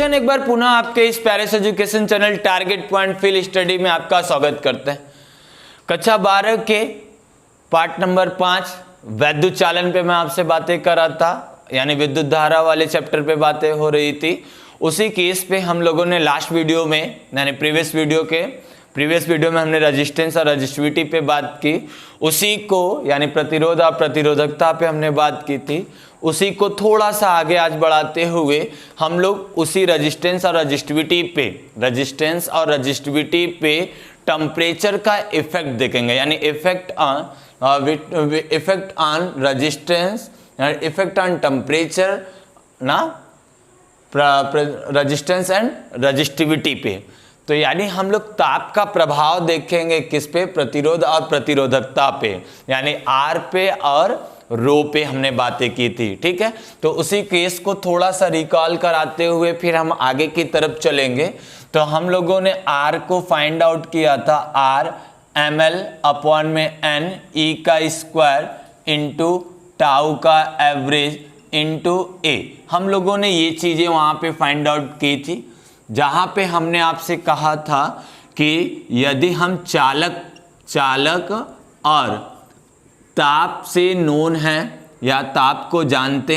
Question एक बार पुनः आपके इस Paris education channel target point field study में आपका स्वागत करते हैं। कक्षा 12 के पार्ट नंबर 5 वैद्युत चालन पे मैं आपसे बातें कर रहा था, यानी विद्युत धारा वाले चैप्टर पे बातें हो रही थी। उसी केस पे हम लोगों ने लास्ट वीडियो में यानी प्रीवियस वीडियो में हमने रेजिस्टेंस और रेजिस्टिविटी पे बात की। उसी को यानी प्रतिरोध और प्रतिरोधकता पे हमने बात की थी। उसी को थोड़ा सा आगे आज बढ़ाते हुए हम लोग उसी रेजिस्टेंस और रेजिस्टिविटी पे टेम्परेचर का इफेक्ट देखेंगे, यानी effect on resistance, effect on temperature ना रेजिस्टेंस एंड रेजिस्टिविटी पे। तो यानी हम लोग ताप का प्रभाव देखेंगे किस पे, प्रतिरोध और प्रतिरोधकता पे, यानी आर पे और रो पे हमने बातें की थी। ठीक है, तो उसी केस को थोड़ा सा रिकॉल कराते हुए फिर हम आगे की तरफ चलेंगे। तो हम लोगों ने आर को फाइंड आउट किया था, आर ml अपॉन में n e का स्क्वायर इंटू टाउ का एवरेज इंटू a। हम लोगों ने ये चीज़ें वहाँ पे फाइंड आउट की थी, जहाँ पे हमने आपसे कहा था कि यदि हम चालक और ताप से नोन हैं या ताप को जानते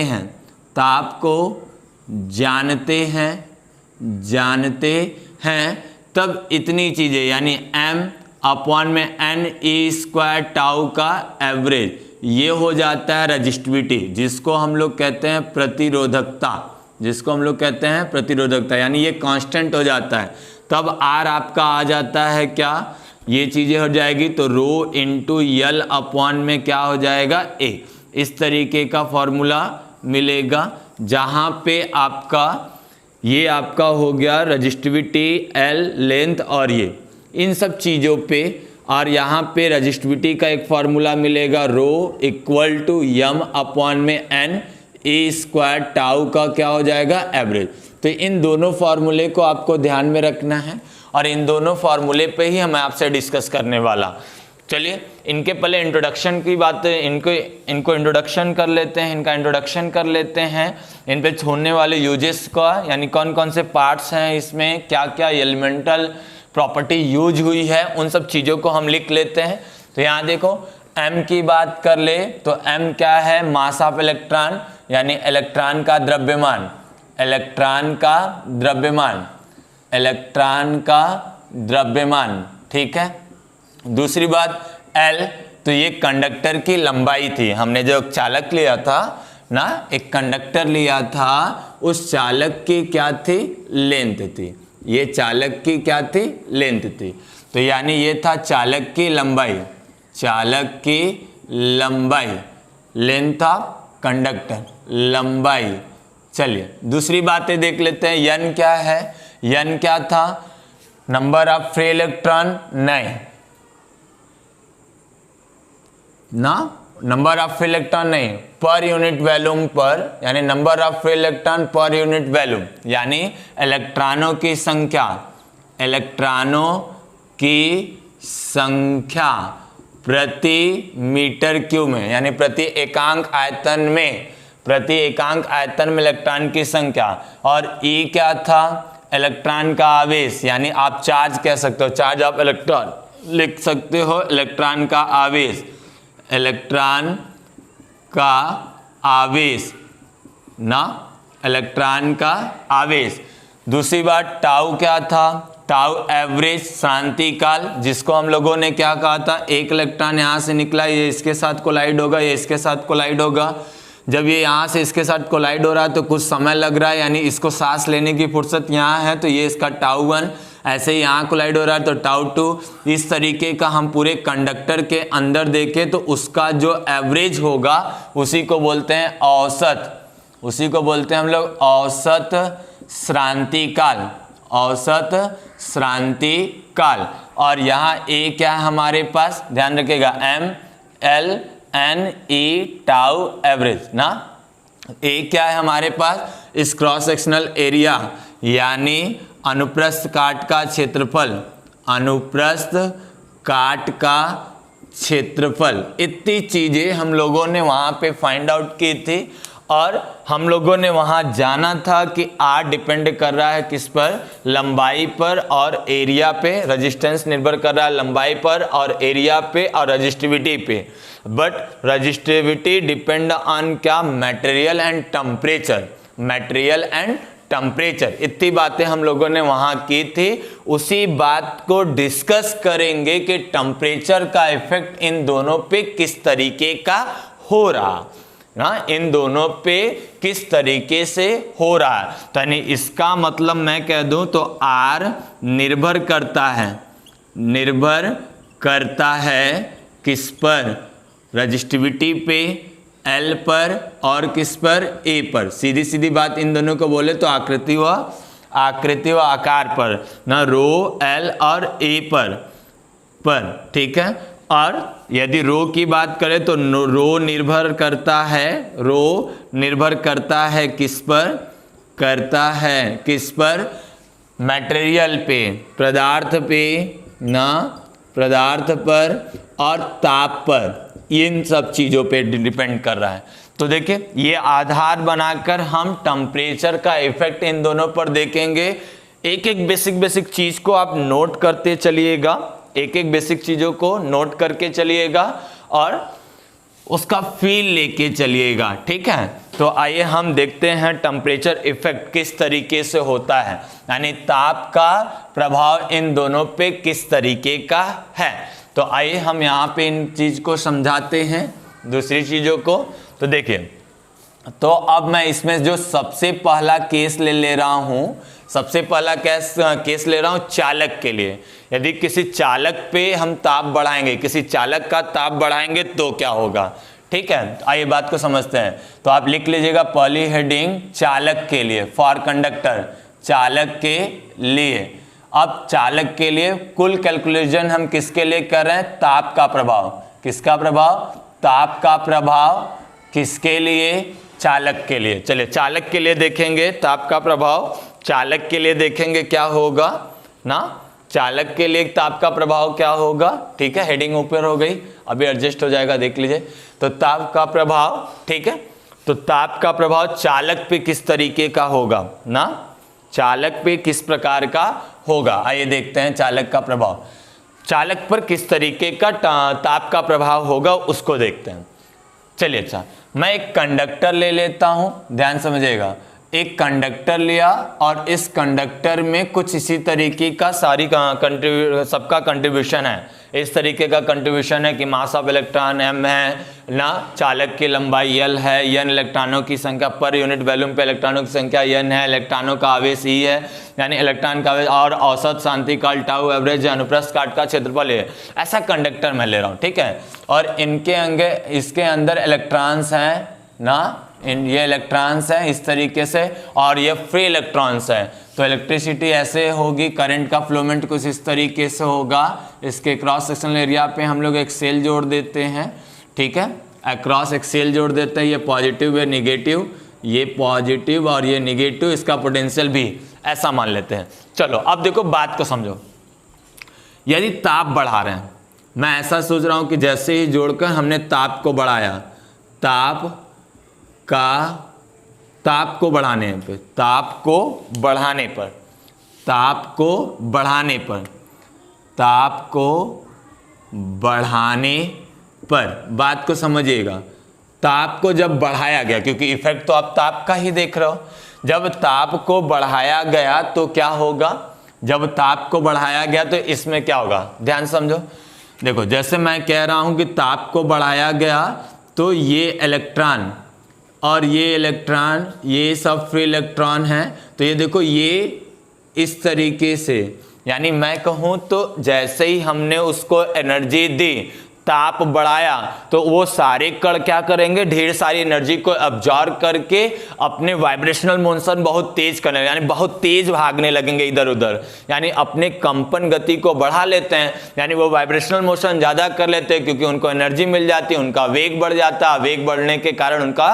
हैं तब इतनी चीज़ें यानी m अपॉन में n e स्क्वायर टाउ का एवरेज, ये हो जाता है रेजिस्टिविटी, जिसको हम लोग कहते हैं प्रतिरोधकता, यानी ये कांस्टेंट हो जाता है। तब R आपका आ जाता है क्या, ये चीज़ें हो जाएगी तो रो इंटू यल अपॉन में क्या हो जाएगा A। इस तरीके का फॉर्मूला मिलेगा, जहाँ पे ये आपका हो गया रेजिस्टिविटी L लेंथ और ये इन सब चीज़ों पे, और यहाँ पे रेजिस्टिविटी का एक फॉर्मूला मिलेगा rho equal to Yama upon में n e स्क्वायर टाउ का क्या हो जाएगा एवरेज। तो इन दोनों फार्मूले को आपको ध्यान में रखना है और इन दोनों फार्मूले पे ही मैं आपसे डिस्कस करने वाला। चलिए इनके पहले इंट्रोडक्शन की बात, इनको इंट्रोडक्शन कर लेते हैं, इन पे छोड़ने वाले यूजेस का, यानी कौन कौन से पार्ट्स हैं इसमें, क्या क्या एलिमेंटल प्रॉपर्टी यूज हुई है, उन सब चीज़ों को हम लिख लेते हैं। तो यहाँ देखो m की बात कर ले तो m क्या है, मास ऑफ इलेक्ट्रॉन, यानी इलेक्ट्रॉन का द्रव्यमान, ठीक है। दूसरी बात L, तो ये कंडक्टर की लंबाई थी। हमने जो चालक लिया था ना, एक कंडक्टर लिया था, उस चालक की क्या थी, लेंथ थी। ये चालक की क्या थी, लेंथ थी। तो यानी ये था चालक की लंबाई, लेंथ ऑफ कंडक्टर, लंबाई। चलिए दूसरी बातें देख लेते हैं। n क्या है, n क्या था, नंबर ऑफ फ्री इलेक्ट्रॉन, नहीं, पर यूनिट वॉल्यूम पर, यानी number of free electron per unit volume, यानी इलेक्ट्रॉनों की संख्या प्रति मीटर क्यूब में, यानी प्रति एकांक आयतन में इलेक्ट्रॉन की संख्या। और E क्या था, इलेक्ट्रॉन का आवेश, यानी आप चार्ज कह सकते हो, चार्ज ऑफ इलेक्ट्रॉन लिख सकते हो, इलेक्ट्रॉन का आवेश। दूसरी बात टाउ क्या था, टाउ एवरेज शांति काल, जिसको हम लोगों ने क्या कहा था, एक इलेक्ट्रॉन यहाँ से निकला, ये इसके साथ कोलाइड होगा, ये इसके साथ कोलाइड होगा। जब ये यहाँ से इसके साथ कोलाइड हो रहा है तो कुछ समय लग रहा है, यानी इसको सांस लेने की फुर्सत यहाँ है, तो ये इसका टाउ 1। ऐसे ही यहाँ कोलाइड हो रहा है तो टाउ 2। इस तरीके का हम पूरे कंडक्टर के अंदर देखें तो उसका जो एवरेज होगा उसी को बोलते हैं हम लोग औसत श्रांति काल। और यहाँ A क्या है हमारे पास, ध्यान रखिएगा, m l n e tau average ना। A क्या है हमारे पास, इस क्रॉस सेक्शनल एरिया, यानी अनुप्रस्थ काट का क्षेत्रफल। इतनी चीज़ें हम लोगों ने वहाँ पे फाइंड आउट की थी और हम लोगों ने वहाँ जाना था कि R डिपेंड कर रहा है किस पर, लंबाई पर और एरिया पे, रेजिस्टेंस निर्भर कर रहा है लंबाई पर और एरिया पे और रजिस्टिविटी पे, बट रजिस्टिविटी डिपेंड ऑन क्या, material and temperature, material and temperature. इतनी बातें हम लोगों ने वहाँ की थी। उसी बात को डिस्कस करेंगे कि टेम्परेचर का इफेक्ट इन दोनों पे किस तरीके का हो रहा ना, इन दोनों पे किस तरीके से हो रहा है। तो यानी इसका मतलब मैं कह दूं तो R निर्भर करता है किस पर, रजिस्टिविटी पे, L पर और किस पर, A पर। सीधी सीधी बात इन दोनों को बोले तो आकृति व आकार पर ना, रो L और A पर ठीक है। और यदि रो की बात करें तो रो निर्भर करता है किस पर, मटेरियल पे, पदार्थ पर और ताप पर, इन सब चीज़ों पे डिपेंड कर रहा है। तो देखिए ये आधार बनाकर हम टेम्परेचर का इफेक्ट इन दोनों पर देखेंगे। एक एक बेसिक चीज़ को आप नोट करते चलिएगा, एक एक बेसिक चीज़ों को नोट करके चलिएगा और उसका फील लेके चलिएगा, ठीक है। तो आइए हम देखते हैं टेम्परेचर इफेक्ट किस तरीके से होता है, यानी ताप का प्रभाव इन दोनों पे किस तरीके का है। तो आइए हम यहाँ पे इन चीज़ को समझाते हैं, दूसरी चीज़ों को। तो देखिए, तो अब मैं इसमें जो सबसे पहला केस ले रहा हूँ, सबसे पहला केस ले रहा हूँ चालक के लिए। यदि किसी चालक पे हम ताप बढ़ाएंगे, किसी चालक का ताप बढ़ाएंगे तो क्या होगा, ठीक है। आइए बात को समझते हैं। तो आप लिख लीजिएगा पहली हेडिंग चालक के लिए, फॉर कंडक्टर, चालक के लिए। अब चालक के लिए कुल कैलकुलेशन हम किसके लिए कर रहे हैं, ताप का प्रभाव, किसका प्रभाव, ताप का प्रभाव किसके लिए, चालक के लिए। चलिए चालक के लिए देखेंगे ताप का प्रभाव, चालक के लिए देखेंगे क्या होगा ना, चालक के लिए ताप का प्रभाव क्या होगा, ठीक है। हेडिंग ऊपर हो गई, अभी एडजस्ट हो जाएगा, देख लीजिए। तो ताप का प्रभाव, ठीक है। तो ताप का प्रभाव चालक पे किस तरीके का होगा ना, चालक पे किस प्रकार का होगा। आइए देखते हैं चालक का प्रभाव, चालक पर किस तरीके का ताप का प्रभाव होगा उसको देखते हैं। चलिए अच्छा, मैं एक कंडक्टर ले लेता हूं, ध्यान समझिएगा। एक कंडक्टर लिया और इस कंडक्टर में कुछ इसी तरीके का सबका कंट्रीब्यूशन है। इस तरीके का कंट्रीब्यूशन है कि मास ऑफ इलेक्ट्रॉन m है ना, चालक की लंबाई L है, n इलेक्ट्रॉनों की संख्या पर यूनिट वॉल्यूम पे इलेक्ट्रॉनों की संख्या n है, इलेक्ट्रॉनों का आवेश E है, यानी इलेक्ट्रॉन का आवेश, और औसत शांति काल टाउ, एवरेज अनुप्रस्थ काट का क्षेत्रफल है। ऐसा कंडक्टर मैं ले रहा हूँ, ठीक है। और इसके अंदर इलेक्ट्रॉन्स हैं ना, ये इलेक्ट्रॉन्स हैं इस तरीके से, और ये फ्री इलेक्ट्रॉन्स हैं। तो इलेक्ट्रिसिटी ऐसे होगी, करंट का फ्लोमेंट कुछ इस तरीके से होगा। इसके क्रॉस सेक्शनल एरिया पे हम लोग एक सेल जोड़ देते हैं, ठीक है, अक्रॉस एक सेल जोड़ देते हैं। ये पॉजिटिव, ये निगेटिव, ये पॉजिटिव और ये निगेटिव, इसका पोटेंशियल भी ऐसा मान लेते हैं। चलो अब देखो बात को समझो। यदि ताप बढ़ा रहे हैं, मैं ऐसा सोच रहा हूँ कि जैसे ही जोड़कर हमने ताप को बढ़ाया, ताप को बढ़ाने पर बात को समझिएगा। ताप को जब बढ़ाया गया, क्योंकि इफेक्ट तो आप ताप का ही देख रहे हो, जब ताप को बढ़ाया गया तो क्या होगा, जब ताप को बढ़ाया गया तो इसमें क्या होगा, ध्यान समझो। देखो जैसे मैं कह रहा हूं कि ताप को बढ़ाया गया तो ये इलेक्ट्रॉन और ये इलेक्ट्रॉन, ये सब फ्री इलेक्ट्रॉन हैं। तो ये देखो, ये इस तरीके से, यानी मैं कहूँ तो जैसे ही हमने उसको एनर्जी दी, ताप बढ़ाया, तो वो सारे कण क्या करेंगे, ढेर सारी एनर्जी को अब्जॉर्ब करके अपने वाइब्रेशनल मोशन बहुत तेज करने, यानी बहुत तेज भागने लगेंगे इधर उधर, यानी अपने कंपन गति को बढ़ा लेते हैं, यानी वो वाइब्रेशनल मोशन ज़्यादा कर लेते हैं, क्योंकि उनको एनर्जी मिल जाती है, उनका वेग बढ़ जाता है। वेग बढ़ने के कारण उनका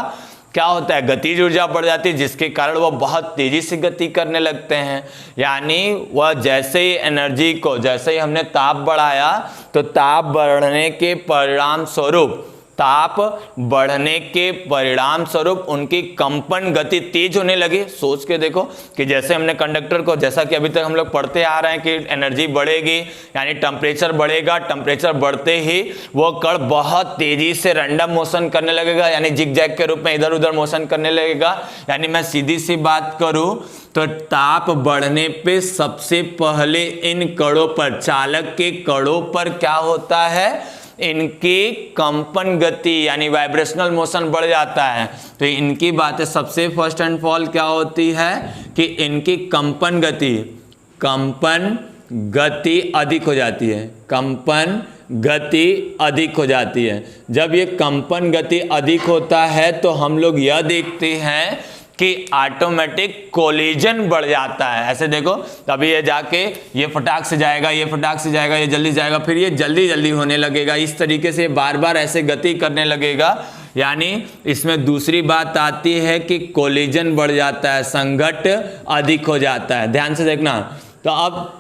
क्या होता है, गतिज ऊर्जा बढ़ जाती है, जिसके कारण वो बहुत तेजी से गति करने लगते हैं। यानी वह जैसे ही एनर्जी को, जैसे ही हमने ताप बढ़ाया, तो ताप बढ़ने के परिणाम स्वरूप ताप बढ़ने के परिणाम स्वरूप उनकी कंपन गति तेज होने लगी। सोच के देखो कि जैसे हमने कंडक्टर को, जैसा कि अभी तक हम लोग पढ़ते आ रहे हैं कि एनर्जी बढ़ेगी यानी टेम्परेचर बढ़ेगा, टेम्परेचर बढ़ते ही वो कण बहुत तेजी से रैंडम मोशन करने लगेगा यानी जिग जैग के रूप में इधर उधर मोशन करने लगेगा। यानी मैं सीधी सी बात करूं तो ताप बढ़ने पे सबसे पहले इन कणों पर, चालक के कणों पर क्या होता है, इनकी कंपन गति यानी वाइब्रेशनल मोशन बढ़ जाता है। तो इनकी बातें सबसे फर्स्ट एंड फॉल क्या होती है कि इनकी कंपन गति अधिक हो जाती है, कंपन गति अधिक हो जाती है। जब ये कंपन गति अधिक होता है तो हम लोग यह देखते हैं कि ऑटोमेटिक कोलिजन बढ़ जाता है। ऐसे देखो तभी ये जाके ये फटाक से जाएगा, ये फटाक से जाएगा, ये जल्दी जाएगा, फिर ये जल्दी जल्दी होने लगेगा। इस तरीके से बार बार ऐसे गति करने लगेगा। यानी इसमें दूसरी बात आती है कि कोलिजन बढ़ जाता है, संघट अधिक हो जाता है। ध्यान से देखना। तो अब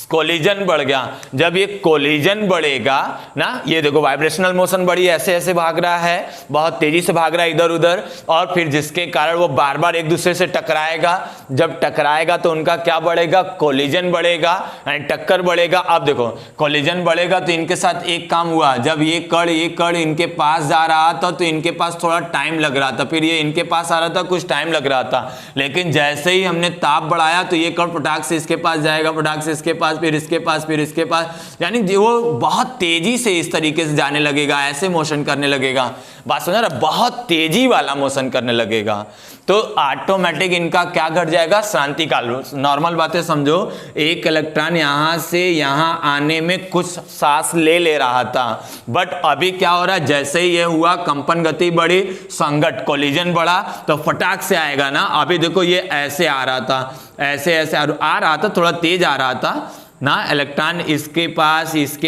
कोलिजन बढ़ गया। जब ये कोलिजन बढ़ेगा ना, ये देखो वाइब्रेशनल मोशन बढ़ी, ऐसे ऐसे भाग रहा है, बहुत तेजी से भाग रहा है इधर उधर, और फिर जिसके कारण वो बार बार एक दूसरे से टकराएगा। जब टकराएगा तो उनका क्या बढ़ेगा, कोलिजन बढ़ेगा यानी टक्कर बढ़ेगा। अब देखो कोलिजन बढ़ेगा तो इनके साथ एक काम हुआ, जब ये कण इनके पास जा रहा था तो इनके पास थोड़ा टाइम लग रहा था, फिर ये इनके पास आ रहा था, कुछ टाइम लग रहा था। लेकिन जैसे ही हमने ताप बढ़ाया तो ये कण फटाक से इसके पास जाएगा, फटाक से इसके पास, फिर इसके पास, फिर इसके पास, यानी वो बहुत तेजी से इस तरीके से जाने लगेगा, ऐसे मोशन करने लगेगा। बात समझ रहा, बहुत तेजी वाला मोशन करने लगेगा। तो ऑटोमेटिक इनका क्या घट जाएगा, शांति काल। नॉर्मल बातें समझो, एक इलेक्ट्रॉन यहां से यहां आने में कुछ सांस ले रहा था, बट अभी क्या हो रहा है, जैसे ही ये हुआ कंपन गति बढ़ी, संघट कोलिजन बढ़ा, तो फटाक से आएगा ना। अभी देखो ये ऐसे आ रहा था, ऐसे ऐसे आ रहा था, थोड़ा तेज आ रहा था ना, इलेक्ट्रॉन इसके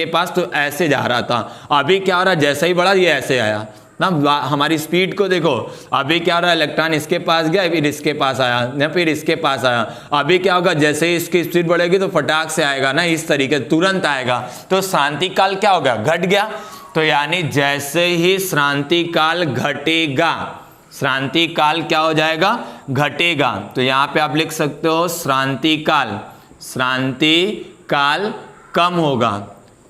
पास तो ऐसे जा रहा था। अभी क्या हो रहा है, जैसे ही बढ़ा ये ऐसे आया ना। हमारी स्पीड को देखो, अभी क्या हो रहा है, इलेक्ट्रॉन इसके पास गया, फिर इसके पास आया, फिर इसके पास आया। अभी क्या होगा, जैसे ही इसकी स्पीड बढ़ेगी तो फटाक से आएगा ना, इस तरीके तुरंत आएगा। तो शांति काल क्या हो गया, घट गया। तो यानी जैसे ही श्रांति काल घटेगा, श्रांति काल क्या हो जाएगा, घटेगा। तो यहाँ पे आप लिख सकते हो श्रांति काल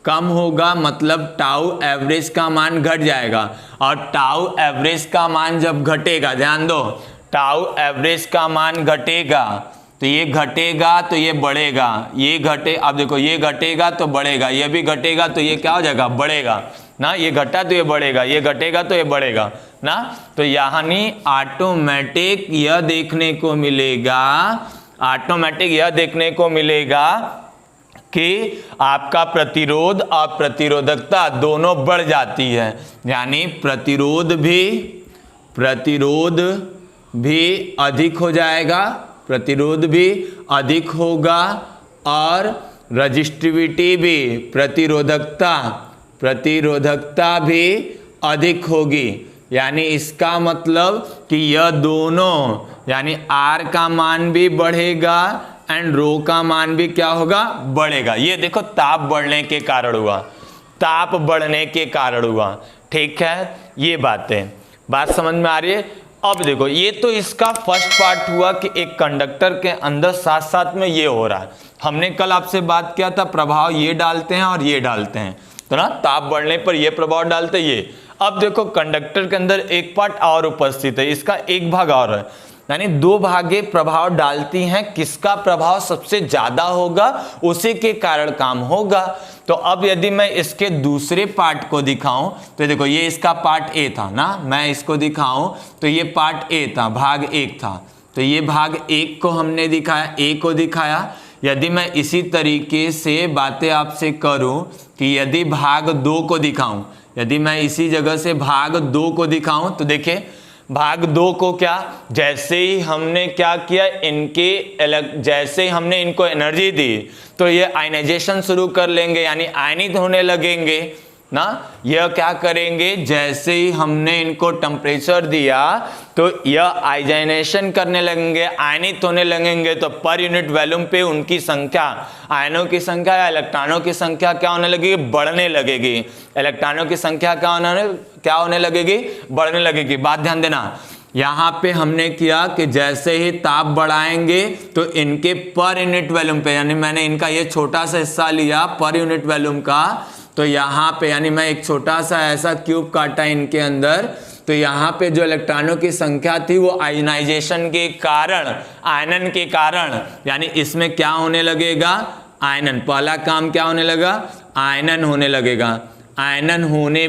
कम होगा मतलब टाउ एवरेज का मान घट जाएगा। और टाउ एवरेज का मान जब घटेगा, ध्यान दो, टाउ एवरेज का मान घटेगा तो ये घटेगा तो ये बढ़ेगा, ये घटे, अब देखो ये घटेगा तो बढ़ेगा, ये भी घटेगा तो ये क्या हो जाएगा, बढ़ेगा ना। ये घटा तो ये बढ़ेगा, ये घटेगा तो ये बढ़ेगा ना। तो यानी ऑटोमेटिक यह देखने को मिलेगा कि आपका प्रतिरोध और प्रतिरोधकता दोनों बढ़ जाती है। यानी प्रतिरोध भी अधिक हो जाएगा, प्रतिरोध भी अधिक होगा, और रजिस्टिविटी भी, प्रतिरोधकता भी अधिक होगी। यानी इसका मतलब कि यह दोनों, यानी R का मान भी बढ़ेगा एंड रो का मान भी क्या होगा, बढ़ेगा। ये देखो ताप बढ़ने के कारण हुआ, ठीक है। ये बात समझ में आ रही है। अब देखो ये तो इसका फर्स्ट पार्ट हुआ कि एक कंडक्टर के अंदर साथ साथ में ये हो रहा है। हमने कल आपसे बात किया था प्रभाव ये डालते हैं और ये डालते हैं, तो ना ताप बढ़ने पर ये प्रभाव डालते हैं ये। अब देखो कंडक्टर के अंदर एक पार्ट और उपस्थित है, इसका एक भाग और है, यानी दो भागे प्रभाव डालती हैं। किसका प्रभाव सबसे ज्यादा होगा उसी के कारण काम होगा। तो अब यदि मैं इसके दूसरे पार्ट को दिखाऊं तो देखो ये इसका पार्ट ए था ना, मैं इसको दिखाऊं तो ये पार्ट ए था, भाग एक था। तो ये भाग एक को हमने दिखाया, ए को दिखाया। यदि मैं इसी तरीके से बातें आपसे करूं कि यदि भाग दो को दिखाऊं, यदि मैं इसी जगह से भाग दो को दिखाऊं तो देखिए भाग दो को क्या, जैसे ही हमने क्या किया, जैसे ही हमने इनको एनर्जी दी तो ये आयनाइजेशन शुरू कर लेंगे, यानी आयनित होने लगेंगे ना, यह क्या करेंगे, जैसे ही हमने इनको टेम्परेचर दिया तो यह आयोनाइजेशन करने लगेंगे, आयनित होने लगेंगे। तो पर यूनिट वॉल्यूम पे उनकी संख्या, आयनों की संख्या या इलेक्ट्रॉनों की संख्या क्या होने लगेगी, बढ़ने लगेगी। इलेक्ट्रॉनों की संख्या क्या होने लगेगी, बढ़ने लगेगी। बात ध्यान देना, यहाँ पे हमने किया कि जैसे ही ताप बढ़ाएंगे तो इनके पर यूनिट वॉल्यूम पे, यानी मैंने इनका ये छोटा सा हिस्सा लिया पर यूनिट वॉल्यूम का, तो यहाँ पे यानी मैं एक छोटा सा ऐसा क्यूब काटा इनके अंदर, तो यहाँ पे जो इलेक्ट्रॉनों की संख्या थी वो आयनाइजेशन के कारण, आयनन के कारण, यानी इसमें क्या होने लगेगा, आयनन। पहला काम क्या होने लगा, आयनन होने लगेगा। आयनन होने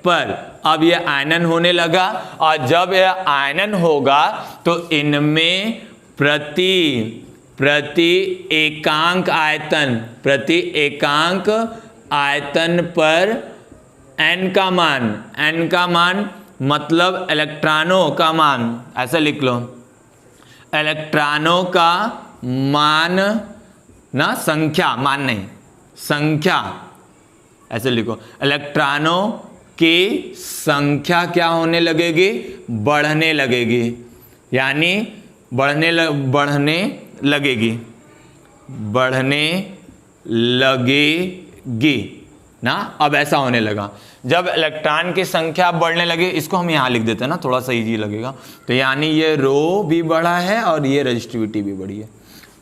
पर अब ये आयनन होने लगा, और जब यह आयनन होगा तो इनमें प्रति एकांक आयतन पर n का मान मतलब इलेक्ट्रॉनों का मान, ऐसे लिख लो, इलेक्ट्रॉनों का मान ना, संख्या, मान नहीं, संख्या, ऐसे लिखो, इलेक्ट्रॉनों की संख्या क्या होने लगेगी, बढ़ने लगेगी, यानी बढ़ने लगेगी ना। अब ऐसा होने लगा, जब इलेक्ट्रॉन की संख्या बढ़ने लगे, इसको हम यहाँ लिख देते हैं ना, थोड़ा सा इजी लगेगा। तो यानी ये रो भी बढ़ा है और ये रजिस्टिविटी भी बढ़ी है।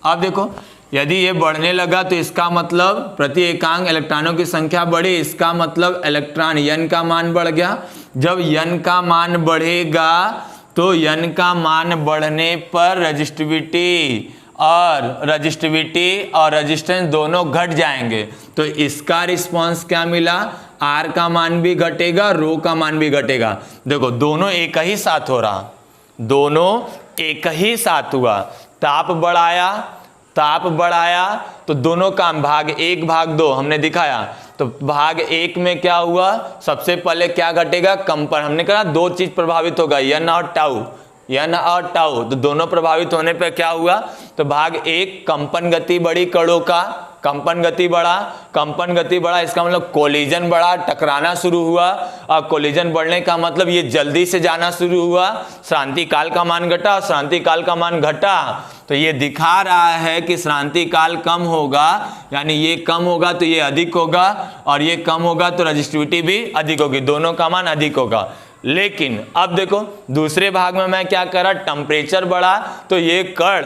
अब देखो, यदि ये बढ़ने लगा तो इसका मतलब प्रति एकांक इलेक्ट्रॉनों की संख्या बढ़ी, इसका मतलब इलेक्ट्रॉन न का मान बढ़ गया। जब n का मान बढ़ेगा तो n का मान बढ़ने पर रजिस्टिविटी और रेजिस्टेंस दोनों घट जाएंगे। तो इसका रिस्पांस क्या मिला, R का मान भी घटेगा, रो का मान भी घटेगा। देखो दोनों एक ही साथ हो रहा, दोनों एक ही साथ हुआ। ताप बढ़ाया तो दोनों काम भाग 1 भाग 2 हमने दिखाया। तो भाग 1 में क्या हुआ, सबसे पहले क्या घटेगा, कंपन। हमने कहा 2 चीज प्रभावित होगा, n और टाउ, तो दोनों प्रभावित होने पर क्या हुआ, तो भाग 1 कंपन गति बढ़ी कणों का, कंपन गति बढ़ा, इसका मतलब कोलिजन बढ़ा, टकराना शुरू हुआ। और कोलिजन बढ़ने का मतलब ये जल्दी से जाना शुरू हुआ, श्रांति काल का मान घटा, श्रांति काल का मान घटा। तो ये दिखा रहा है कि श्रांति काल कम होगा, यानी ये कम होगा तो ये अधिक होगा, और ये कम होगा तो रेजिस्टिविटी भी अधिक होगी, दोनों का मान अधिक होगा। लेकिन अब देखो दूसरे भाग में मैं क्या करा, टेम्परेचर बढ़ा तो ये कण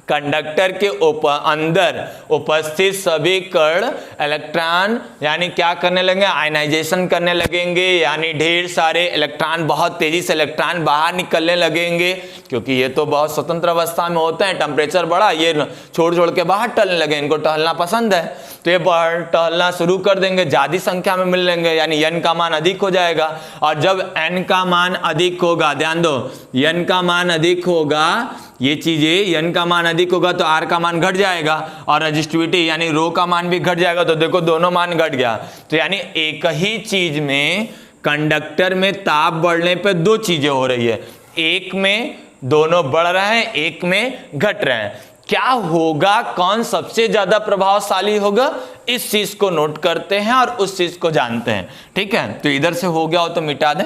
कंडक्टर के अंदर उपस्थित सभी कण इलेक्ट्रॉन यानी क्या करने लगेंगे, आयनाइजेशन करने लगेंगे, यानी ढेर सारे इलेक्ट्रॉन, बहुत तेजी से इलेक्ट्रॉन बाहर निकलने लगेंगे, क्योंकि ये तो बहुत स्वतंत्र अवस्था में होते हैं। टेम्परेचर बढ़ा, ये छोड़ के बाहर टहलने लगे, इनको टहलना पसंद है, तो ये बाहर टहलना शुरू कर देंगे, ज्यादा संख्या में मिल लेंगे, यानी n का मान अधिक हो जाएगा। और जब n का मान अधिक होगा, ध्यान दो, n का मान अधिक होगा, ये चीजें n का मान अधिक होगा तो R का मान घट जाएगा, और रेजिस्टिविटी यानी रो का मान भी घट जाएगा। तो देखो दोनों मान घट गया। तो यानी एक ही चीज में कंडक्टर में ताप बढ़ने पर 2 चीजें हो रही है, एक में दोनों बढ़ रहे हैं, एक में घट रहे हैं। क्या होगा, कौन सबसे ज्यादा प्रभावशाली होगा, इस चीज को नोट करते हैं और उस चीज को जानते हैं। ठीक है, तो इधर से हो गया हो तो मिटा दें।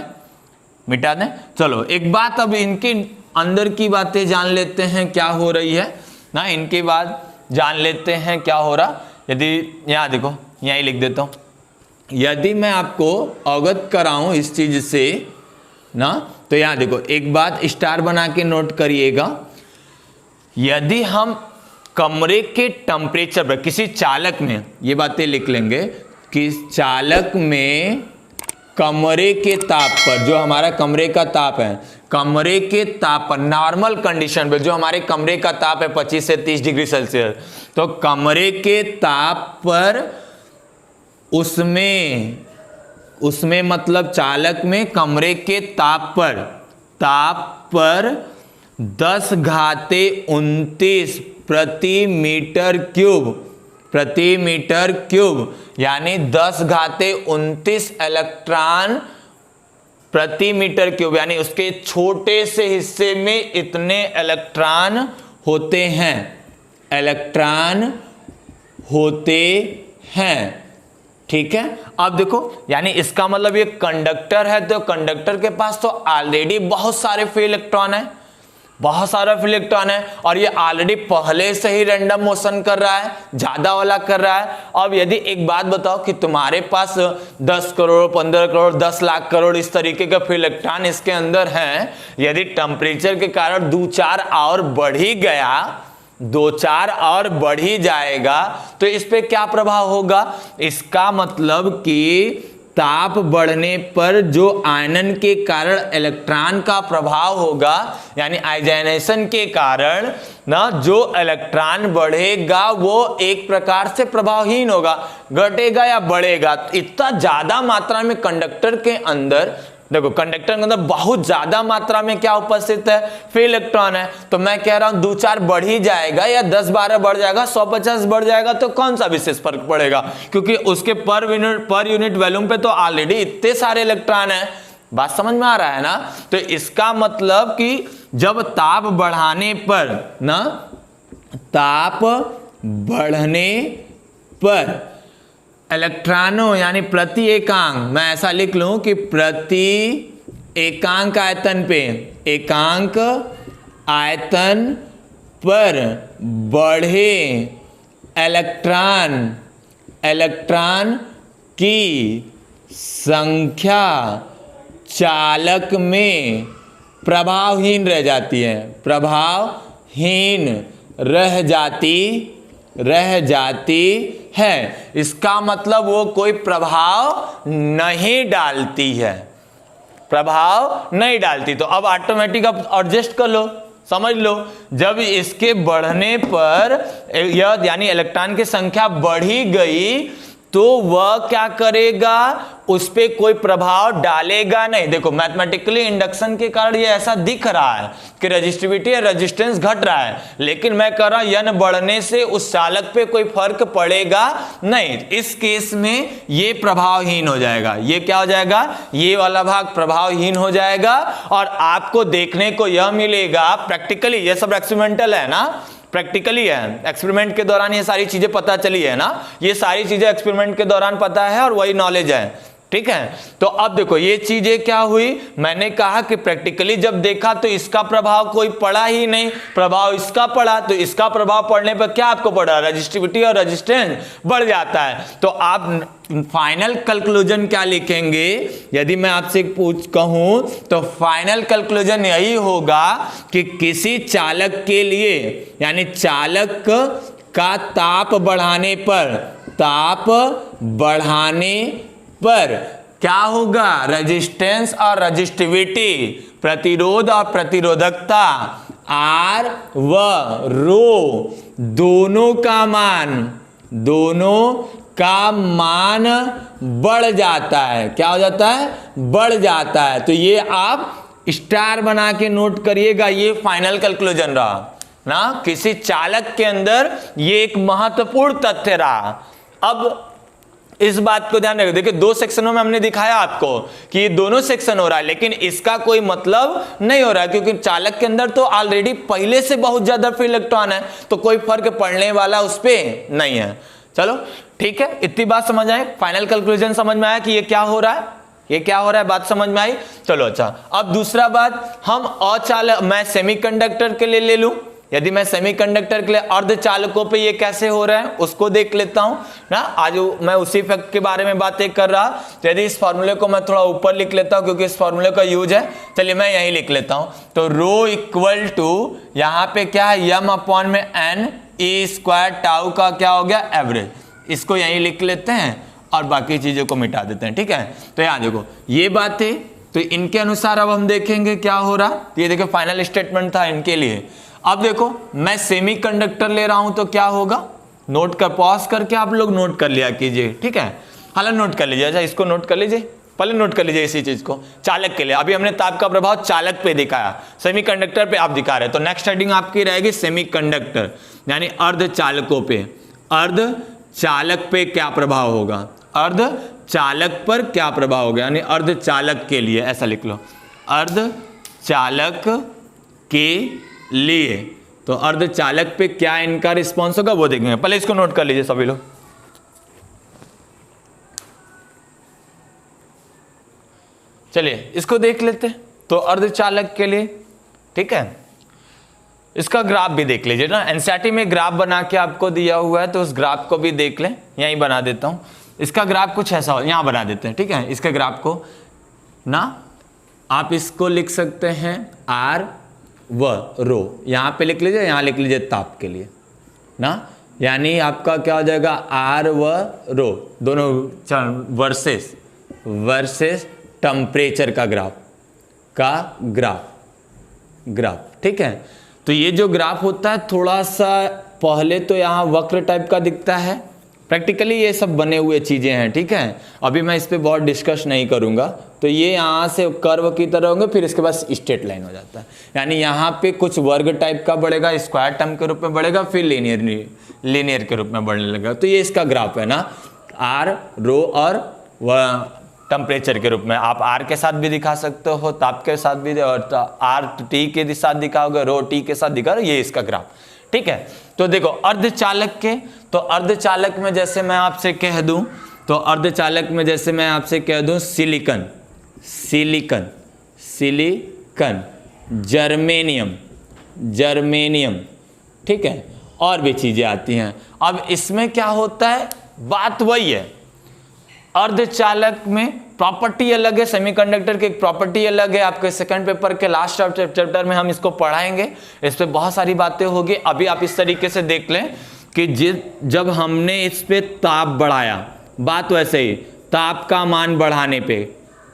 चलो एक बात, अब इनके अंदर की बातें जान लेते हैं क्या हो रही है ना, इनके बाद जान लेते हैं क्या हो रहा। यदि यहाँ देखो, यहीं लिख देता हूँ, यदि मैं आपको अवगत कराऊं इस चीज से ना, तो यहाँ देखो एक बात स्टार बना के नोट करिएगा। यदि हम कमरे के टेम्परेचर पर किसी चालक में, ये बातें लिख लेंगे कि चालक में कमरे के ताप पर, जो हमारा कमरे का ताप है, कमरे के ताप पर नॉर्मल कंडीशन पे, जो हमारे कमरे का ताप है 25 से 30 डिग्री सेल्सियस, तो कमरे के ताप पर उसमें मतलब चालक में कमरे के ताप पर 10⁻29 प्रति मीटर क्यूब यानी 10⁻29 इलेक्ट्रॉन प्रति मीटर क्यूब, यानी उसके छोटे से हिस्से में इतने इलेक्ट्रॉन होते हैं। ठीक है, अब देखो यानी इसका मतलब ये कंडक्टर है, तो कंडक्टर के पास तो ऑलरेडी बहुत सारे फ्री इलेक्ट्रॉन है, बहुत सारा फ्री इलेक्ट्रॉन है, और ये ऑलरेडी पहले से ही रैंडम मोशन कर रहा है, ज्यादा वाला कर रहा है। अब यदि एक बात बताओ कि तुम्हारे पास 10 करोड़ 15 करोड़ 10 लाख करोड़ इस तरीके का फ्री इलेक्ट्रॉन इसके अंदर है, यदि टेम्परेचर के कारण 2-4 और बढ़ ही गया, 2-4 और बढ़ ही जाएगा, तो इस पे क्या प्रभाव होगा? इसका मतलब कि ताप बढ़ने पर जो आयनन के कारण इलेक्ट्रॉन का प्रभाव होगा, यानी आयोनाइजेशन के कारण ना जो इलेक्ट्रॉन बढ़ेगा वो एक प्रकार से प्रभावहीन होगा, घटेगा या बढ़ेगा। इतना ज्यादा मात्रा में कंडक्टर के अंदर, देखो कंडक्टर के अंदर बहुत ज्यादा मात्रा में क्या उपस्थित है? फ्री इलेक्ट्रॉन है। तो मैं कह रहा हूं 2-4 बढ़ ही जाएगा या 10-12 बढ़ जाएगा, 150 बढ़ जाएगा, तो कौन सा विशेष फर्क पड़ेगा? क्योंकि उसके पर यूनिट वॉल्यूम पे तो ऑलरेडी इतने सारे इलेक्ट्रॉन है। बात समझ में आ रहा है ना? तो इसका मतलब कि जब ताप बढ़ाने पर ना, ताप बढ़ने पर इलेक्ट्रॉनों यानी प्रति एकांक, मैं ऐसा लिख लूं कि प्रति एकांक आयतन पे, एकांक आयतन पर बढ़े इलेक्ट्रॉन की संख्या चालक में प्रभावहीन रह जाती है, प्रभावहीन रह जाती है। इसका मतलब वो कोई प्रभाव नहीं डालती है, प्रभाव नहीं डालती। तो अब ऑटोमेटिक अब एडजस्ट कर लो, समझ लो, जब इसके बढ़ने पर यह यानी इलेक्ट्रॉन की संख्या बढ़ी गई तो वह क्या करेगा? उस पे कोई प्रभाव डालेगा नहीं। देखो मैथमेटिकली इंडक्शन के कारण ये ऐसा दिख रहा है कि रेजिस्टिविटी या रेजिस्टेंस घट रहा है, लेकिन मैं कह रहा हूं यन बढ़ने से उस चालक पे कोई फर्क पड़ेगा नहीं। इस केस में ये प्रभावहीन हो जाएगा। ये क्या हो जाएगा? ये वाला भाग प्रभावहीन हो जाएगा। और आपको देखने को यह मिलेगा प्रैक्टिकली, ये सब एक्सपेरिमेंटल है ना, प्रैक्टिकली है, एक्सपेरिमेंट के दौरान ये सारी चीजें पता चली है ना, ये सारी चीजें एक्सपेरिमेंट के दौरान पता है और वही नॉलेज है, ठीक है। तो अब देखो ये चीजें क्या हुई, मैंने कहा कि प्रैक्टिकली जब देखा तो इसका प्रभाव कोई पड़ा ही नहीं, प्रभाव इसका पड़ा, तो इसका प्रभाव पड़ने पर क्या आपको पड़ा? रेजिस्टिविटी और रेजिस्टेंस बढ़ जाता है। तो आप फाइनल कंक्लूजन क्या लिखेंगे? यदि मैं आपसे कहूं तो फाइनल कंक्लूजन यही होगा कि किसी चालक के लिए, यानी चालक का ताप बढ़ाने पर क्या होगा? रेजिस्टेंस और रेजिस्टिविटी, प्रतिरोध और प्रतिरोधकता, आर व रो दोनों का मान बढ़ जाता है। क्या हो जाता है? बढ़ जाता है। तो ये आप स्टार बना के नोट करिएगा, ये फाइनल कंक्लूजन रहा ना, किसी चालक के अंदर ये एक महत्वपूर्ण तथ्य रहा। अब इस बात को ध्यान रखिए, देखिए 2 सेक्शनों में हमने दिखाया आपको कि ये दोनों सेक्शन हो रहा है, लेकिन इसका कोई मतलब नहीं हो रहा है क्योंकि चालक के अंदर तो ऑलरेडी पहले से बहुत ज्यादा फ्री इलेक्ट्रॉन है, तो कोई फर्क पड़ने वाला उस पर नहीं है। चलो ठीक है, इतनी बात समझ आए, फाइनल कंक्लूजन समझ में आया कि ये क्या हो रहा है, ये क्या हो रहा है, बात समझ में आई। चलो अच्छा, अब दूसरा बात, हम अचालक, मैं सेमीकंडक्टर के लिए ले लूं, यदि मैं सेमीकंडक्टर के लिए अर्धचालकों पे ये कैसे हो रहा है उसको देख लेता हूं ना। आज मैं उसी फैक्ट के बारे में बातें कर रहा, तो यदि इस फॉर्मूले को मैं थोड़ा ऊपर लिख लेता हूं क्योंकि इस फॉर्मूले का यूज है, चलिए मैं यही लिख लेता हूं। तो रो इक्वल टू यहां पे क्या है, यम अपॉन में एन ई स्क्वायर टाउ का क्या हो गया? एवरेज। इसको यही लिख लेते हैं और बाकी चीजों को मिटा देते हैं, ठीक है। तो यहां देखो ये बात है, तो इनके अनुसार अब हम देखेंगे क्या हो रहा। ये देखो फाइनल स्टेटमेंट था इनके लिए। अब देखो मैं सेमीकंडक्टर ले रहा हूं तो क्या होगा, नोट कर, पॉज करके आप लोग नोट कर लिया कीजिए, ठीक है। हालांकि नोट कर लीजिए, अच्छा इसको नोट कर लीजिए, पहले नोट कर लीजिए इसी चीज को। चालक के लिए अभी हमने ताप का प्रभाव चालक पे दिखाया, सेमीकंडक्टर पे आप दिखा रहे हैं, तो नेक्स्ट हेडिंग आपकी रहेगी सेमीकंडक्टर यानी अर्धचालकों पे। अर्धचालक पे क्या प्रभाव होगा, अर्धचालक पर क्या प्रभाव होगा, यानी अर्धचालक के लिए ऐसा लिख लो, अर्धचालक के लिए। तो अर्धचालक पे क्या इनका रिस्पॉन्स होगा वो देखेंगे, पहले इसको नोट कर लीजिए सभी लोग। चलिए इसको देख लेते हैं। तो अर्धचालक के लिए, ठीक है, इसका ग्राफ भी देख लीजिए ना, एनसीईआरटी में ग्राफ बना के आपको दिया हुआ है, तो उस ग्राफ को भी देख लें। यहीं बना देता हूं, इसका ग्राफ कुछ ऐसा हो, यहां बना देते हैं, ठीक है। इसके ग्राफ को ना आप इसको लिख सकते हैं आर व रो, यहां पे लिख लीजिए, यहां लिख लीजिए ताप के लिए ना, यानी आपका क्या हो जाएगा आर व रो दोनों वर्सेस टेम्परेचर का ग्राफ, ठीक है। तो ये जो ग्राफ होता है थोड़ा सा पहले तो यहाँ वक्र टाइप का दिखता है, प्रैक्टिकली ये सब बने हुए चीज़ें हैं, ठीक है। अभी मैं इस पे बहुत डिस्कस नहीं करूँगा। तो ये यहाँ से कर्व की तरह होंगे, फिर इसके बाद स्ट्रेट लाइन हो जाता है, यानी यहाँ पे कुछ वर्ग टाइप का बढ़ेगा, स्क्वायर टर्म के रूप में बढ़ेगा, फिर लीनियर के रूप में बढ़ने लगेगा। तो ये इसका ग्राफ है ना, आर रो और टेम्परेचर के रूप में। आप आर के साथ भी दिखा सकते हो, ताप के साथ भी, और आर टी के साथ दिखाओगे, रो टी के साथ दिखा, ये इसका ग्राफ, ठीक है। तो देखो अर्धचालक के, तो अर्धचालक में जैसे मैं आपसे कह दूं, तो अर्धचालक में जैसे मैं आपसे कह दूं सिलिकन, जर्मेनियम, ठीक है, और भी चीजें आती हैं। अब इसमें क्या होता है, बात वही है, अर्धचालक में प्रॉपर्टी अलग है, सेमीकंडक्टर की एक प्रॉपर्टी अलग है। आपके सेकंड पेपर के लास्ट चैप्टर में हम इसको पढ़ाएंगे, इस पे बहुत सारी बातें होगी। अभी आप इस तरीके से देख लें कि जब हमने इस पे ताप बढ़ाया, बात वैसे ही, ताप का मान बढ़ाने पे,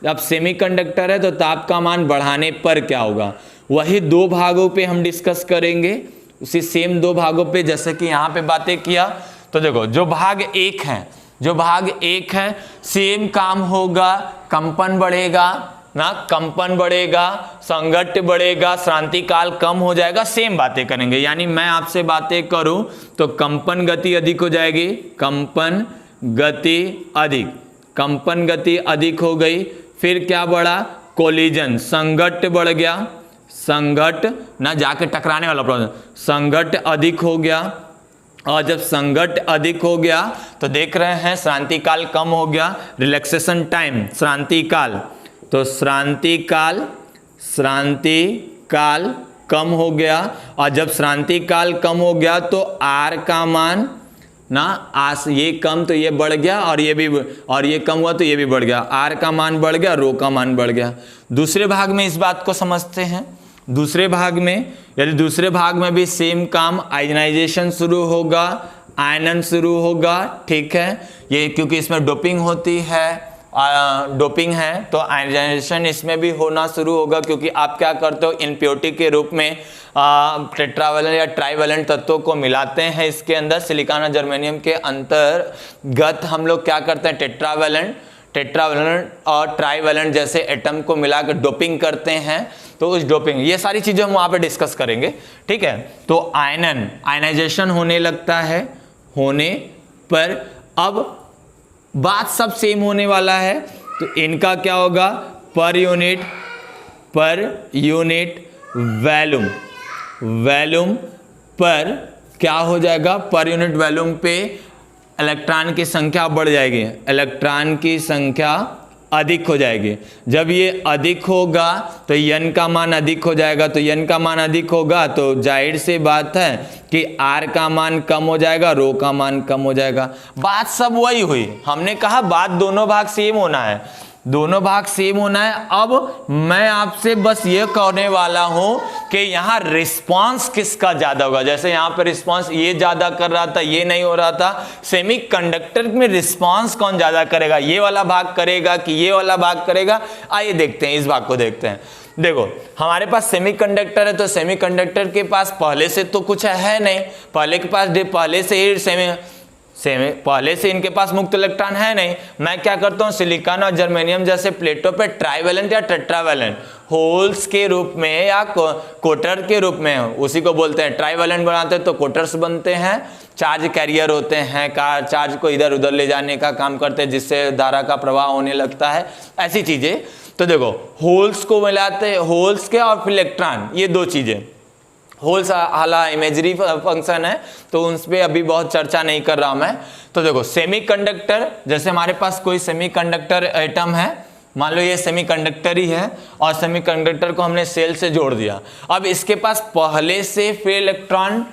अब सेमीकंडक्टर है तो ताप का मान बढ़ाने पर क्या होगा, वही दो भागों पे हम डिस्कस करेंगे, उसी सेम दो भागों पे, जैसे कि यहाँ पे बातें किया। तो देखो जो भाग एक है सेम काम होगा, कंपन बढ़ेगा ना, कंपन बढ़ेगा, संघट्ट बढ़ेगा, श्रांति काल कम हो जाएगा, सेम बातें करेंगे। यानी मैं आपसे बातें करूं तो कंपन गति अधिक हो जाएगी, कंपन गति अधिक हो गई, फिर क्या बढ़ा, कोलिजन, संघट्ट बढ़ गया, संघट्ट ना जाके टकराने वाला प्रॉब्लम, संघट्ट अधिक हो गया, और जब संघट्ट अधिक हो गया तो देख रहे हैं श्रांति काल कम हो गया, रिलैक्सेशन टाइम, श्रांति काल, तो श्रांति काल कम हो गया, और जब श्रांति काल कम हो गया तो आर का मान ना, ये कम तो ये बढ़ गया, और ये कम हुआ तो ये भी बढ़ गया, आर का मान बढ़ गया, रो का मान बढ़ गया। दूसरे भाग में इस बात को समझते हैं। दूसरे भाग में, यदि दूसरे भाग में भी सेम काम, आयनाइजेशन शुरू होगा, आयनन शुरू होगा, ठीक है, ये क्योंकि इसमें डोपिंग होती है, डोपिंग है, तो आयनाइजेशन इसमें भी होना शुरू होगा, क्योंकि आप क्या करते हो, इम्प्योरिटी के रूप में टेट्रावैलेंट या ट्राइवैलेंट तत्वों को मिलाते हैं इसके अंदर। सिलिकॉन और जर्मेनियम के अंतर्गत हम लोग क्या करते हैं, टेट्रावैलेंट और ट्राइवैलेंट जैसे एटम को मिलाकर डोपिंग करते हैं। तो उस डोपिंग, ये सारी चीजें हम वहां पे डिस्कस करेंगे, ठीक है। तो आयनाइजेशन होने लगता है, होने पर अब बात सब सेम होने वाला है। तो इनका क्या होगा, पर यूनिट वॉल्यूम पर क्या हो जाएगा, पर यूनिट वॉल्यूम पे इलेक्ट्रॉन की संख्या बढ़ जाएगी, इलेक्ट्रॉन की संख्या अधिक हो जाएगी। जब ये अधिक होगा तो n का मान अधिक हो जाएगा, तो n का मान अधिक होगा तो जाहिर सी बात है कि r का मान कम हो जाएगा, रो का मान कम हो जाएगा। बात सब वही हुई, हमने कहा बात दोनों भाग सेम होना है, दोनों भाग सेम होना है। अब मैं आपसे बस ये कहने वाला हूं कि यहाँ रिस्पांस किसका ज्यादा होगा। जैसे यहाँ पर रिस्पांस ये ज्यादा कर रहा था, ये नहीं हो रहा था, सेमीकंडक्टर में रिस्पांस कौन ज्यादा करेगा, ये वाला भाग करेगा कि ये वाला भाग करेगा। आइए देखते हैं, इस भाग को देखते हैं। देखो हमारे पास सेमीकंडक्टर है, तो सेमीकंडक्टर के पास पहले से तो कुछ है नहीं, पहले से इनके पास मुक्त इलेक्ट्रॉन है नहीं। मैं क्या करता हूँ, सिलिकॉन और जर्मेनियम जैसे प्लेटों पे ट्राइवैलेंट या टेट्रावैलेंट होल्स के रूप में या कोटर के रूप में, उसी को बोलते हैं ट्राइवैलेंट बनाते हैं तो कोटर्स बनते हैं, चार्ज कैरियर होते हैं, चार्ज को इधर उधर ले जाने का काम करते हैं, जिससे धारा का प्रवाह होने लगता है, ऐसी चीजें। तो देखो होल्स को मिलाते हैं, होल्स के और इलेक्ट्रॉन, ये दो चीजें। होल्स हालांकि इमेजरी फंक्शन है तो उस पर अभी बहुत चर्चा नहीं कर रहा मैं। तो देखो सेमीकंडक्टर, जैसे हमारे पास कोई सेमीकंडक्टर एटम है मान लो ये सेमीकंडक्टर ही है और सेमीकंडक्टर को हमने सेल से जोड़ दिया। अब इसके पास पहले से फ्री इलेक्ट्रॉन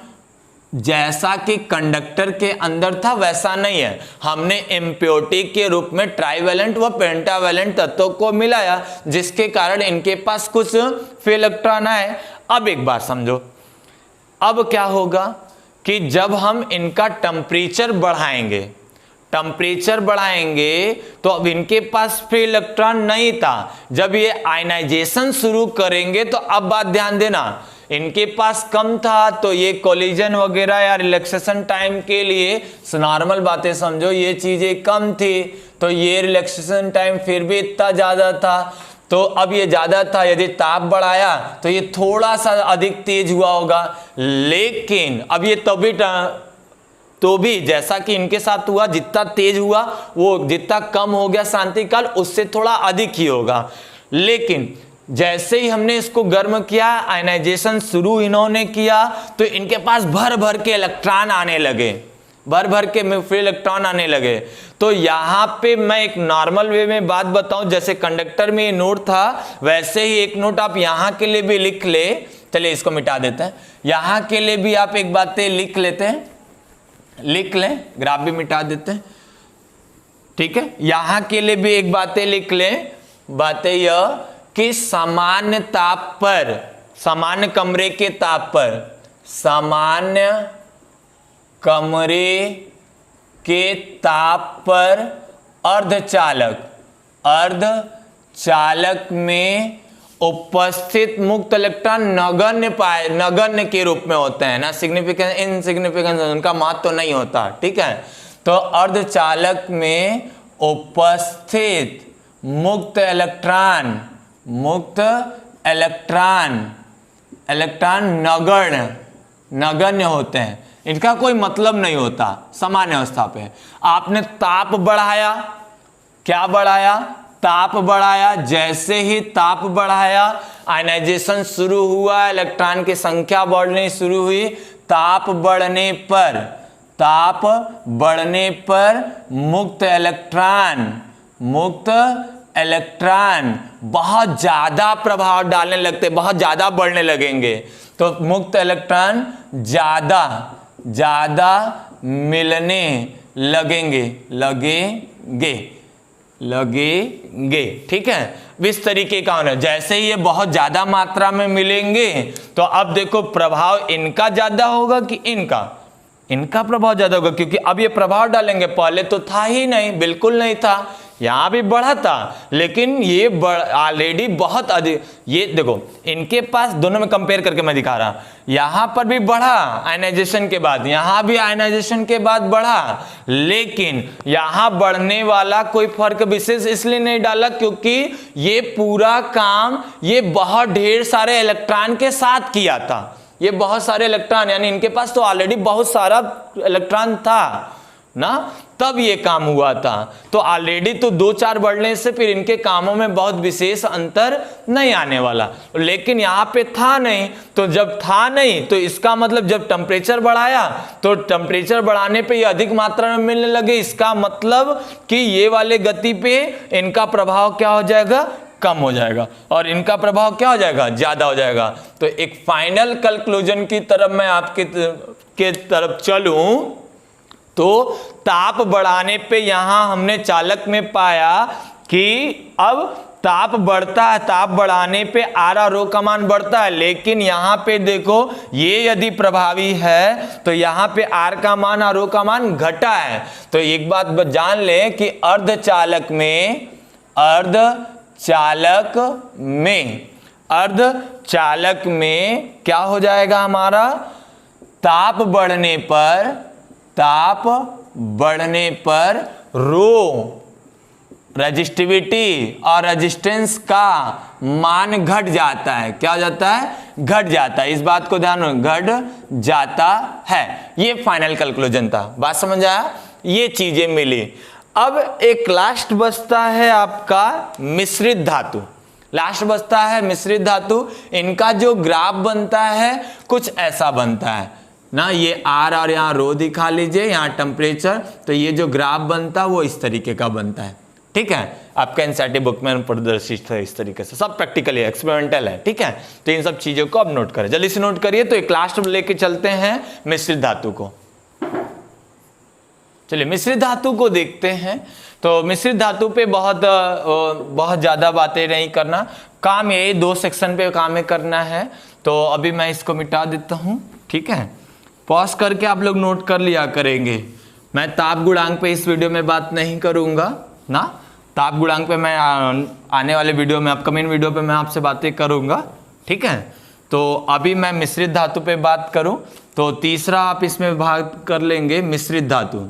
जैसा कि कंडक्टर के अंदर था वैसा नहीं है, हमने इम्प्योरिटी के रूप में ट्राइवेलेंट व पेंटावेलेंट तत्वों को मिलाया, जिसके कारण इनके पास कुछ फ्री इलेक्ट्रॉन आए। अब एक बात समझो, अब क्या होगा कि जब हम इनका टेम्परेचर बढ़ाएंगे तो अब इनके पास फ्री इलेक्ट्रॉन नहीं था। जब ये आयनाइजेशन शुरू करेंगे तो अब बात ध्यान देना, इनके पास कम था तो ये कोलिजन वगैरह या रिलैक्सेशन टाइम के लिए नॉर्मल बातें समझो, ये चीजें कम थी तो ये रिलैक्सेशन टाइम फिर भी इतना ज्यादा था। तो अब ये ज्यादा था, यदि ताप बढ़ाया तो ये थोड़ा सा अधिक तेज हुआ होगा, लेकिन अब ये तो भी जैसा कि इनके साथ हुआ, जितना तेज हुआ वो जितना कम हो गया शांति काल उससे थोड़ा अधिक ही होगा। लेकिन जैसे ही हमने इसको गर्म किया, आयनाइजेशन शुरू इन्होंने किया, तो इनके पास भर भर के इलेक्ट्रॉन आने लगे, भर भर के फ्री इलेक्ट्रॉन आने लगे। तो यहाँ पे मैं एक नॉर्मल वे में बात बताऊं, जैसे कंडक्टर में ये नोट था वैसे ही एक नोट आप यहाँ के लिए भी लिख ले। चलिए इसको मिटा देते हैं, यहाँ के लिए भी आप एक बातें लिख लेते हैं, लिख लें, ग्राफ भी मिटा देते हैं, ठीक है। यहाँ के लिए भी एक बातें लिख लें, बातें यह कि सामान्य ताप पर, सामान्य कमरे के ताप पर, सामान्य कमरे के ताप पर अर्धचालक में उपस्थित मुक्त इलेक्ट्रॉन नगण्य के रूप में होते हैं ना, सिग्निफिकेंस इनसिग्निफिकेंस उनका महत्व तो नहीं होता, ठीक है। तो अर्धचालक में उपस्थित मुक्त इलेक्ट्रॉन नगण्य होते हैं, इनका कोई मतलब नहीं होता सामान्य अवस्था पे। आपने ताप बढ़ाया, क्या बढ़ाया, ताप बढ़ाया, जैसे ही ताप बढ़ाया आयनाइजेशन शुरू हुआ, इलेक्ट्रॉन की संख्या बढ़नी शुरू हुई, ताप बढ़ने पर मुक्त इलेक्ट्रॉन बहुत ज्यादा प्रभाव डालने लगते, बहुत ज्यादा बढ़ने लगेंगे। तो मुक्त इलेक्ट्रॉन ज्यादा मिलने लगेंगे, ठीक है। इस तरीके का होना, जैसे ही ये बहुत ज्यादा मात्रा में मिलेंगे तो अब देखो प्रभाव इनका ज्यादा होगा कि इनका प्रभाव ज्यादा होगा, क्योंकि अब ये प्रभाव डालेंगे, पहले तो था ही नहीं, बिल्कुल नहीं था, यहां भी बढ़ा था, लेकिन ये ऑलरेडी बहुत अधिक। ये देखो इनके पास दोनों में कंपेयर करके मैं दिखा रहा, यहां पर भी बढ़ा आयनाइजेशन के बाद, यहां भी आयनाइजेशन के बाद बढ़ा, लेकिन यहां बढ़ने वाला कोई फर्क विशेष इसलिए नहीं डाला क्योंकि ये पूरा काम ये बहुत ढेर सारे इलेक्ट्रॉन के साथ किया था। ये बहुत सारे इलेक्ट्रॉन, यानी इनके पास तो ऑलरेडी बहुत सारा इलेक्ट्रॉन था ना, तब ये काम हुआ था। तो ऑलरेडी तो 2-4 बढ़ने से फिर इनके कामों में बहुत विशेष अंतर नहीं आने वाला, लेकिन यहाँ पे था नहीं। तो जब था नहीं तो इसका मतलब जब टेम्परेचर बढ़ाया तो टेम्परेचर बढ़ाने पे ये अधिक मात्रा में मिलने लगे, इसका मतलब कि ये वाले गति पे इनका प्रभाव क्या हो जाएगा, कम हो जाएगा, और इनका प्रभाव क्या हो जाएगा, ज्यादा हो जाएगा। तो एक फाइनल कंक्लूजन की तरफ मैं आपके तरफ चलूं तो ताप बढ़ाने पे यहां हमने चालक में पाया कि अब ताप बढ़ता है, ताप बढ़ाने पे आर और रो का मान बढ़ता है, लेकिन यहां पे देखो ये यदि प्रभावी है तो यहां पे आर का मान और रो का मान घटा है। तो एक बात जान ले कि अर्धचालक में क्या हो जाएगा, हमारा ताप बढ़ने पर रो रेजिस्टिविटी और रेजिस्टेंस का मान घट जाता है। क्या हो जाता है, घट जाता है। इस बात को ध्यान रखो, घट जाता है। ये फाइनल कंक्लूजन था, बात समझ आया, ये चीजें मिली। अब एक लास्ट बचता है आपका मिश्रित धातु, लास्ट बचता है मिश्रित धातु। इनका जो ग्राफ बनता है कुछ ऐसा बनता है ना, ये आर और यहाँ रो दिखा लीजिए, यहाँ टेम्परेचर, तो ये जो ग्राफ बनता है वो इस तरीके का बनता है। ठीक है, आपका एनसीईआरटी बुक में प्रदर्शित है इस तरीके से, सब प्रैक्टिकल है, एक्सपेरिमेंटल है। ठीक है, तो इन सब चीजों को आप नोट करें, जल्दी से नोट करिए। तो एक लास्ट लेके चलते हैं मिश्रित धातु को। चलिए मिश्रित धातु को देखते हैं। तो मिश्रित धातु पे बहुत ज़्यादा बातें नहीं करना, काम ये 2 सेक्शन पे काम करना है। तो अभी मैं इसको मिटा देता हूँ। ठीक है, पॉज करके आप लोग नोट कर लिया करेंगे। मैं ताप गुणांक पे इस वीडियो में बात नहीं करूँगा ना, ताप गुणांक पे मैं आने वाले वीडियो में, अपकमिंग वीडियो पे मैं आपसे बातें करूँगा। ठीक है, तो अभी मैं मिश्रित धातु पे बात करूँ तो तीसरा आप इसमें भाग कर लेंगे मिश्रित धातु।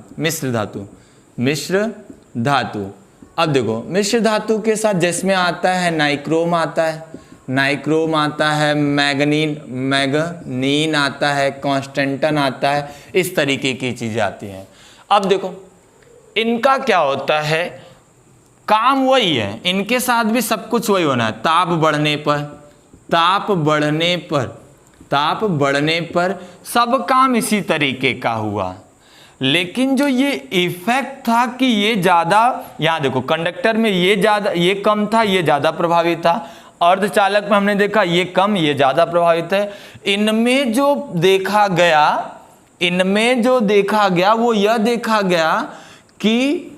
मिश्र धातु, अब देखो मिश्र धातु के साथ जिसमें आता है नाइक्रोम आता है, मैग्नीन आता है, कांस्टेंटन आता है, इस तरीके की चीजें आती हैं। अब देखो इनका क्या होता है, काम वही है, इनके साथ भी सब कुछ वही होना है। ताप बढ़ने पर सब काम इसी तरीके का हुआ। लेकिन जो ये इफेक्ट था कि ये ज्यादा, यहां देखो कंडक्टर में ये कम था, ये ज्यादा प्रभावित था। अर्धचालक में हमने देखा ये कम, ये ज्यादा प्रभावित है। इनमें जो देखा गया वो यह देखा गया कि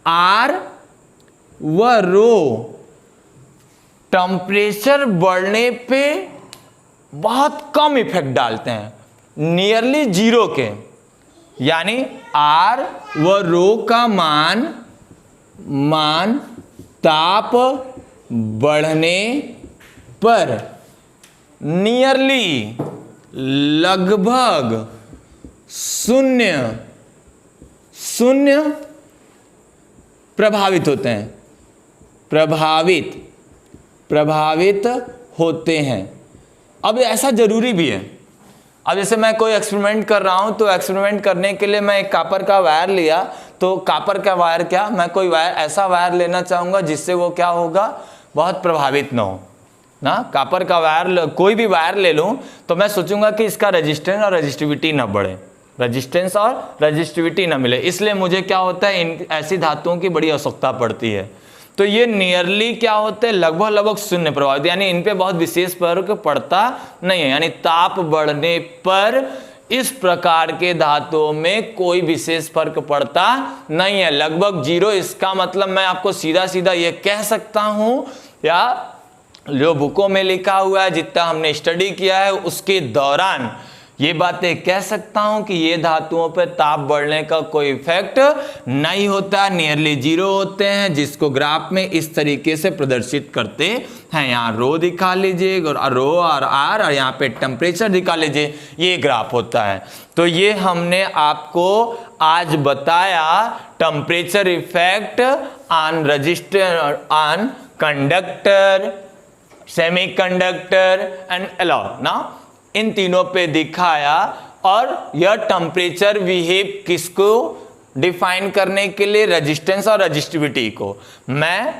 आर व रो टेम्परेचर बढ़ने पे बहुत कम इफेक्ट डालते हैं, नियरली 0 के। यानी आर व रो का मान ताप बढ़ने पर नियरली लगभग शून्य प्रभावित होते हैं, प्रभावित होते हैं। अब ऐसा जरूरी भी है। अब जैसे मैं कोई एक्सपेरिमेंट कर रहा हूं, तो एक्सपेरिमेंट करने के लिए मैं एक कापर का वायर लिया, तो कापर का वायर क्या, मैं कोई वायर, ऐसा वायर लेना चाहूंगा जिससे वो क्या होगा, बहुत प्रभावित ना हो ना। कापर का वायर, कोई भी वायर ले लूं तो मैं सोचूंगा कि इसका रेजिस्टेंस और रेजिस्टिविटी ना बढ़े, रेजिस्टेंस और रेजिस्टिविटी ना मिले, इसलिए मुझे क्या होता है, इन ऐसी धातुओं की बड़ी आवश्यकता पड़ती है। तो ये नियरली क्या होते हैं, लगभग शून्य प्रभावित, यानी इन पे बहुत विशेष फर्क पड़ता नहीं है। यानी ताप बढ़ने पर इस प्रकार के धातुओं में कोई विशेष फर्क पड़ता नहीं है, लगभग 0। इसका मतलब मैं आपको सीधा सीधा ये कह सकता हूं, या जो बुकों में लिखा हुआ है, जितना हमने स्टडी किया है उसके दौरान ये बातें कह सकता हूं कि ये धातुओं पर ताप बढ़ने का कोई इफेक्ट नहीं होता, नियरली 0 होते हैं, जिसको ग्राफ में इस तरीके से प्रदर्शित करते हैं। यहाँ रो दिखा लीजिए, और रो और आर, और यहाँ पे टेम्परेचर दिखा लीजिए, ये ग्राफ होता है। तो ये हमने आपको आज बताया temperature effect on register, on conductor, semiconductor and alloy ना, इन तीनों पे दिखाया। और यह टेम्परेचर बिहेव किसको डिफाइन करने के लिए, रेजिस्टेंस और रेजिस्टिविटी को। मैं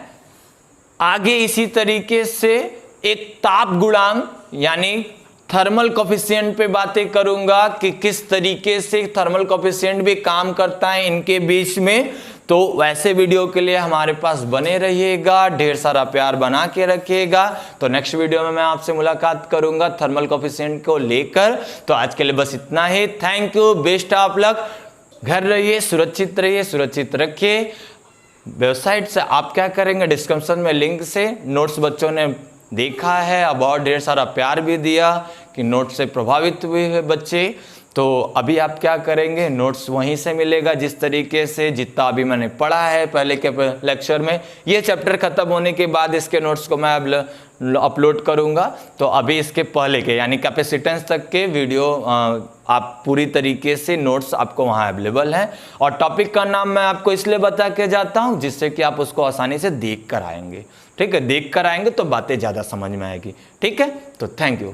आगे इसी तरीके से एक ताप गुणांक यानी थर्मल कोफिशिएंट पे बातें करूंगा कि किस तरीके से थर्मल कोफिशिएंट भी काम करता है इनके बीच में। तो वैसे वीडियो के लिए हमारे पास बने रहिएगा, ढेर सारा प्यार बना के रखिएगा। तो नेक्स्ट वीडियो में मैं आपसे मुलाकात करूंगा थर्मल कोफिशिएंट को लेकर। तो आज के लिए बस इतना ही। Thank you, best of luck. घर रहिए, सुरक्षित रहिए, सुरक्षित रखिए। वेबसाइट से आप क्या करेंगे, डिस्क्रिप्शन में लिंक से नोट्स बच्चों ने देखा है, अब और ढेर सारा प्यार भी दिया कि नोट्स से प्रभावित हुए हैं बच्चे। तो अभी आप क्या करेंगे, नोट्स वहीं से मिलेगा, जिस तरीके से जितना अभी मैंने पढ़ा है पहले के लेक्चर में। ये चैप्टर खत्म होने के बाद इसके नोट्स को मैं अपलोड करूंगा। तो अभी इसके पहले के यानी कैपेसिटेंस तक के वीडियो आप पूरी तरीके से नोट्स आपको वहाँ अवेलेबल हैं। और टॉपिक का नाम मैं आपको इसलिए बता के जाता हूँ जिससे कि आप उसको आसानी से देख कर आएंगे। ठीक है, देख कर आएंगे तो बातें ज़्यादा समझ में आएगी। ठीक है, तो थैंक यू।